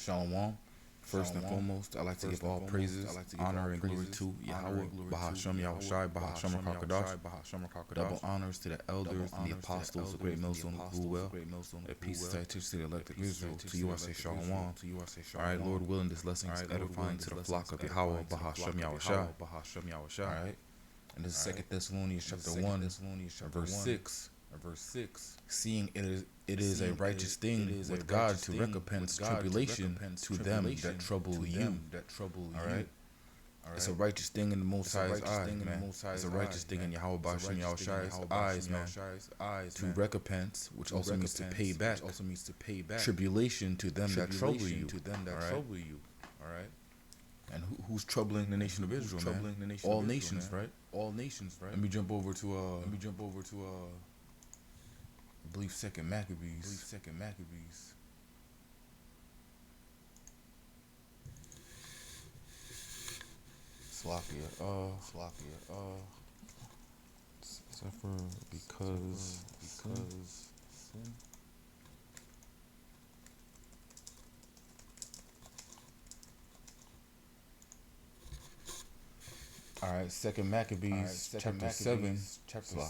Shalom. First and foremost, I'd like to give all praises, honor, and glory to Yahweh, Bahashem Yahushai, Bahashem Rakadash. Double honors to the elders and the apostles, the great millstone who rule well. A peace and salutation to the elect of Israel. To you I say Shalom. Alright, Lord willing, this lesson is edifying to the flock of Yahweh, Bahashem Yahushai. Alright, and this is 2 Thessalonians chapter 1, verse 6. Seeing it is a righteous thing with God to recompense tribulation to them that trouble you. Alright? It's a righteous thing in the Most High's eyes, man. It's a righteous thing in Yahweh Bashim Yahushai's eyes, man. To recompense, which also means to pay back, tribulation to them that trouble you. Alright? And who's troubling the nation of Israel, man? All nations, right? Let me jump over to I believe Second Maccabees. Slakia. Suffer because sin. Alright, Second Maccabees, chapter 7. Slakia.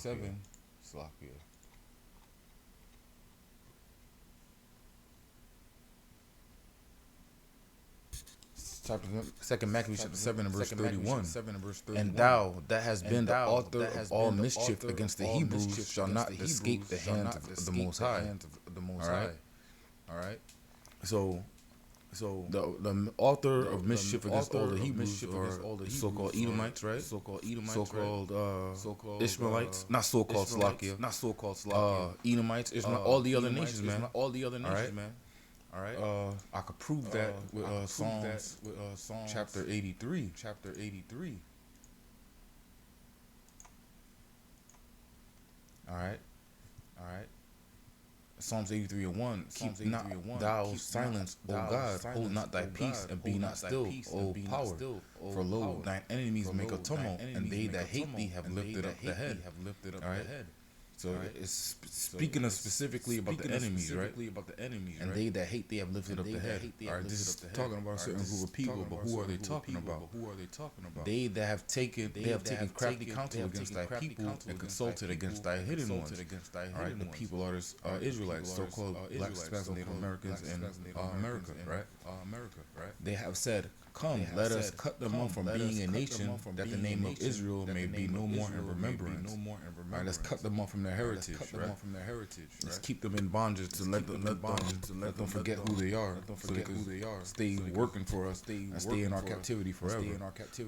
Second Maccabees chapter 7 and verse 31. And thou that has been the author of all mischief against the Hebrews shall not escape the hands of the Most High. Alright. So the author of mischief against all the Hebrews are so-called Edomites, right? So-called Ishmaelites, not so-called Slakia, Edomites, Ishmael, all the other nations, man. Alright, I could prove that with Psalms chapter 83. Alright. Psalms 83:1. Keep not thou silence, O God, hold not thy peace, and be not still, O power. For lo, thine enemies make a tumult, and they that hate thee have lifted up the head. Alright. So it's speaking specifically about the enemies, right? And they that hate thee have lifted up the head. Alright, this is talking about a certain group of people, but who are they talking about? They that have taken crafty counsel against thy people and consulted against thy hidden ones. Alright, the people are Israelites, so-called Black Hispanic Native Americans in America, right? They have said, come, let us cut them off from being a nation, that the name of Israel may be no more in remembrance. Alright, let's cut them off from their heritage, right? Let's keep them in bondage to let them forget who they are, so they can stay working for us and stay in our captivity forever.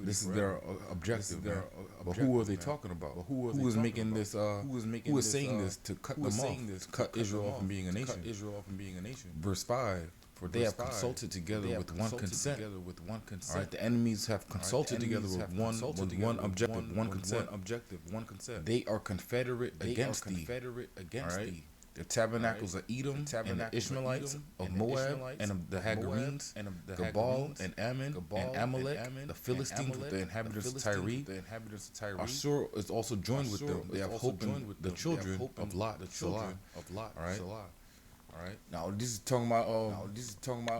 This is their objective, man. But who are they talking about? Who is making this? Who is saying this to cut them off? To cut Israel off from being a nation? Verse 5. For they have consulted together with one consent. Alright, the enemies have consulted together with one objective, one consent. They are confederate against thee. Alright, the tabernacles of Edom and the Ishmaelites of Moab and of the Hagarenes, Gabal and Ammon and Amalek, the Philistines with the inhabitants of Tyre. Ashur is also joined with them. They have hope in the children of Lot. Alright. Now this is talking about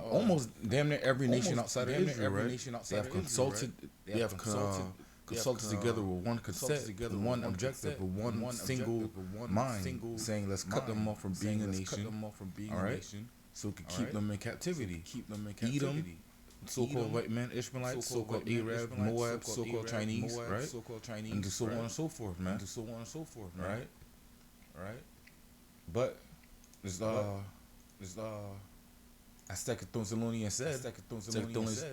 almost damn near every nation outside of Israel, right? They have consulted. They have consulted together with one consent, with one objective, with one single mind, saying let's cut them off from being a nation. Alright, so we can keep them in captivity. Edom, so-called white men, Ishmaelites, so-called Arab, Moab, so-called Chinese, right? And so on and so forth, man. Right? But as Second Thessalonians said,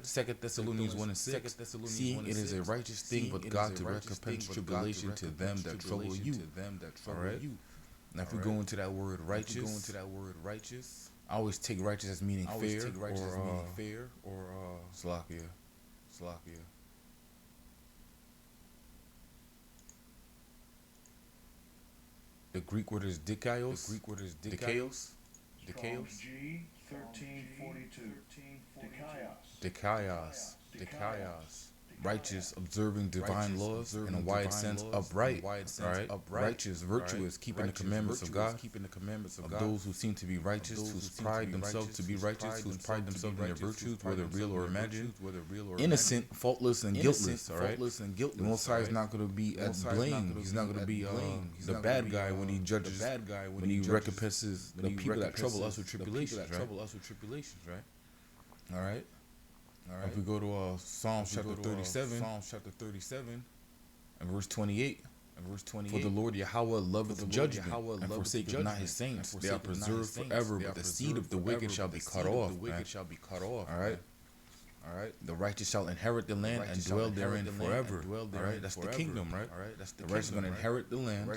Second Thessalonians 1 and 6, seeing it is a righteous thing with God to recompense tribulation to them that trouble you. Alright? Now if we go into that word righteous, I always take righteous as meaning fair or Slakia. The Greek word is dikaios. Strong's G 1342. Dikaios. righteous, observing divine laws, in a wide sense, upright, alright, righteous, virtuous, keeping the commandments of God, of those who seem to be righteous, who pride themselves to be righteous, who pride themselves in their virtues, whether real or imagined, innocent, faultless, and guiltless, alright. The Most High is not going to be at blame. He's not going to be the bad guy when he judges, when he recompenses the people that trouble us with tribulations, right? All right. If we go to Psalms chapter 37, and verse 28. For the Lord Yahweh loveth judgment, and forsaketh not his saints. They are preserved forever, but the seed of the wicked shall be cut off. All right. The righteous shall inherit the land and dwell therein forever. All right. That's the kingdom, right? The righteous is going to inherit the land.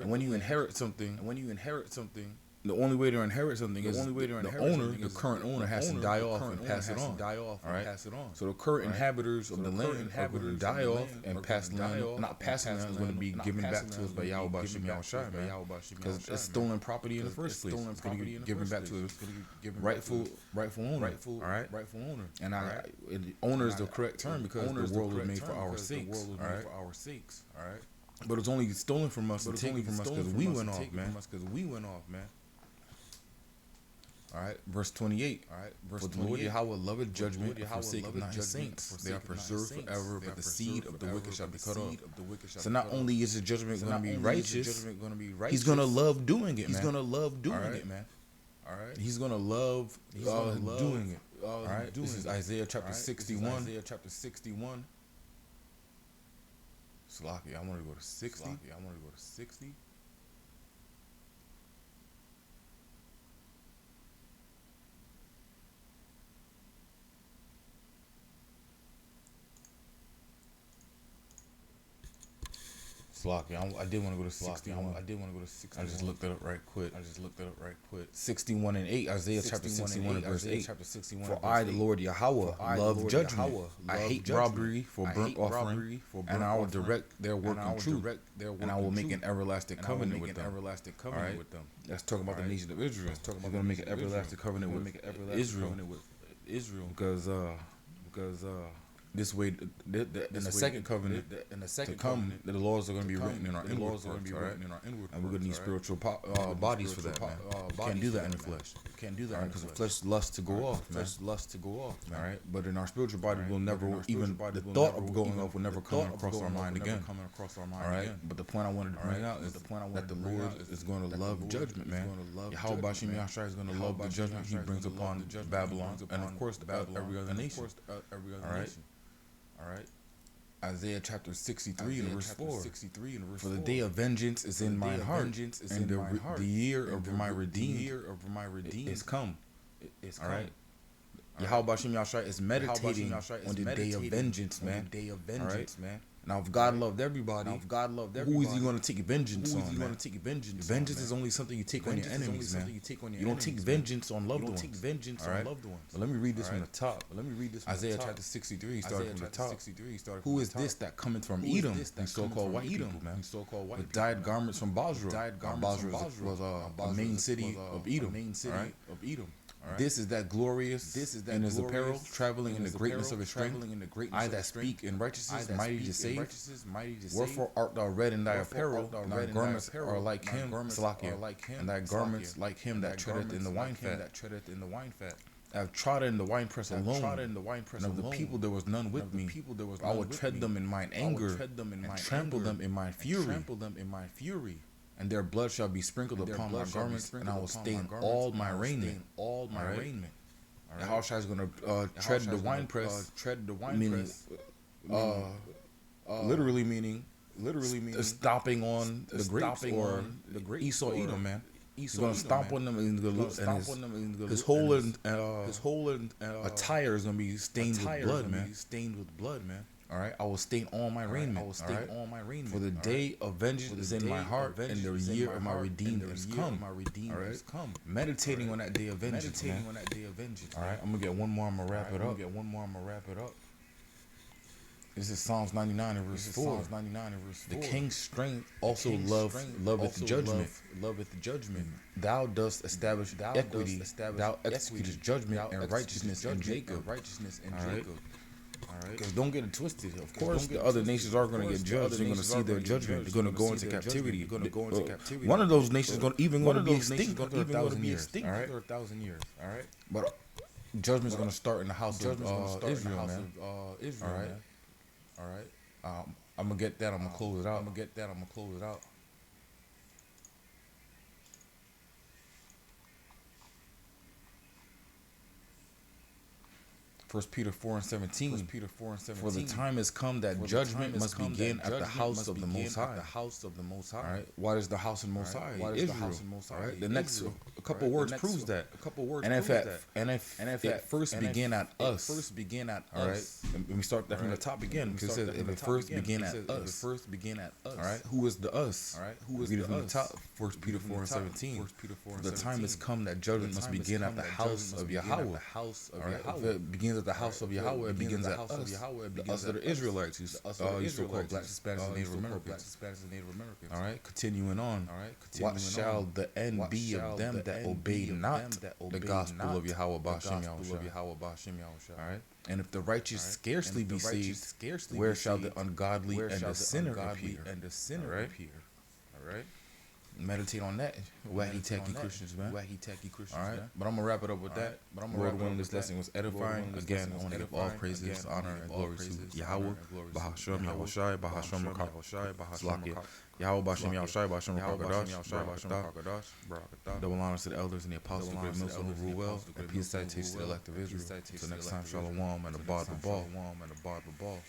And when you inherit something, the only way to inherit something is the current owner has to die off and pass it on. All right. So the current inhabitants of the land are going to die off and pass the land. Not passing land is going to be given back to us by Yahweh Bashim Yahushai, man. Because it's stolen property in the first place. It's going to be given back to the rightful owner. All right. And the owner is the correct term because the world was made for our sakes. All right. But it's only stolen from us and taken from us because we went off, man. All right, verse 28. For the Lord Yahweh loveth judgment, and forsaketh not his saints. They are preserved forever, but the seed of the wicked shall be cut off. So not only is the judgment going to be righteous, he's going to love doing it, man. All right, he's going to love doing it. All right, this is Isaiah chapter 61. Slaki, I want to go to 60. Slocky. I did want to go to 60. I just looked it up right quick. 61 and 8. Isaiah chapter 61 and verse 8. For I, the Lord Yahweh, love judgment. I hate robbery for burnt offering, and I will direct their work in truth, and I will make an everlasting covenant with them. All right. Let's talk about the nation of Israel. We're going to make an everlasting covenant with Israel. Because this way, in the second covenant, to come, the laws are going to be written in our inward parts, and we're going to need spiritual bodies for that, man. Can't do that in the flesh. Because the flesh lusts to go off, man. All right, but in our spiritual body, we'll never even the thought of going off will never come across our mind again. All right, but the point I wanted to bring out is that the Lord is going to love judgment, man. Yahweh Bashim Yahshai is going to love the judgment He brings upon Babylon, and of course, every other nation. All right. Isaiah chapter 63 and verse 4. For the day of vengeance is in mine heart, and the year of my redeemed is come. All right. Yahweh Bashim Yahshai is meditating on the day of vengeance, man. All right. Now, if God loved everybody, who is He going to take vengeance on? Vengeance is only something you take on your enemies, man. You don't take vengeance on loved ones. All right? But let me read this from the top. Isaiah chapter 63, starting from the top. Who is this that cometh from Edom, these so-called white people, man? With dyed garments from Basra. Basra was a main city of Edom. All right? Right. This is that glorious in his apparel, traveling in the greatness of his strength. I that speak in righteousness, mighty to save. Wherefore art thou red in thy apparel? And thy garments are like him, and thy garments like him that treadeth in the wine fat. I have trodden in the winepress alone, and of the people there was none with me. I will tread them in mine anger, and trample them in my fury. And their blood shall be sprinkled upon my garments, and I will stain all my raiment. Yahushua is going to tread the winepress, literally meaning stomping on the grapes or the Esau Edom, man. He's going to stomp on them, and his whole attire is going to be stained with blood, man. All right, I will stain all my raiment. For the day of vengeance is in my heart, and the year of my redeemed is come. All right, meditating on that day of vengeance, man. All right, I'm gonna get one more. I'm gonna wrap it up. This is Psalms 99 and verse 4. The king's strength also loveth judgment. Thou dost establish equity. Thou executest judgment and righteousness in Jacob. All right. Because don't get it twisted. Of course, the other nations are going to get judged. They're going to see their judgment. They're going to go into captivity. One of those nations is going to be extinct after 1,000 years. All right. But judgment's going to start in the house of Israel, man. All right. I'm gonna get that. I'm gonna close it out. First Peter 4:17. For the time has come that judgment must begin at the house of the Most High. All right. What is the house of the Most High? Israel. All right. The next couple words proves that. And if it first began at us. All right. And we start that from the top again, because it says if it first began at us. All right. Who is the us? All right. Who is the from the top? First Peter 4:17. For the time has come that judgment must begin at the house of Yahweh. All right. If it begins at the house of Yahweh, it begins at us. The us that are Israelites, used to call black Hispanics and Native Americans. All right, continuing on. What shall the end be of them that obey not the gospel of Yahweh B'Shem Yahushua? All right, and if the righteous scarcely be saved, where shall the ungodly and the sinner appear? All right. Meditate on that, wacky tacky Christians, man. All right, but I'm gonna wrap it up with that. Lord willing, this lesson was edifying. Again, I want to give all praises, honor, and glory to Yahweh, Bahashem Yahushai, Bahashem Slakia, Yahweh Bahashem Yahushai, Bahashem Rakadash. Double honors to the elders and the apostles, great Milson who rule well, and peace salutations to the elect of Israel. Until next time, Shalom and the Bar the Ball.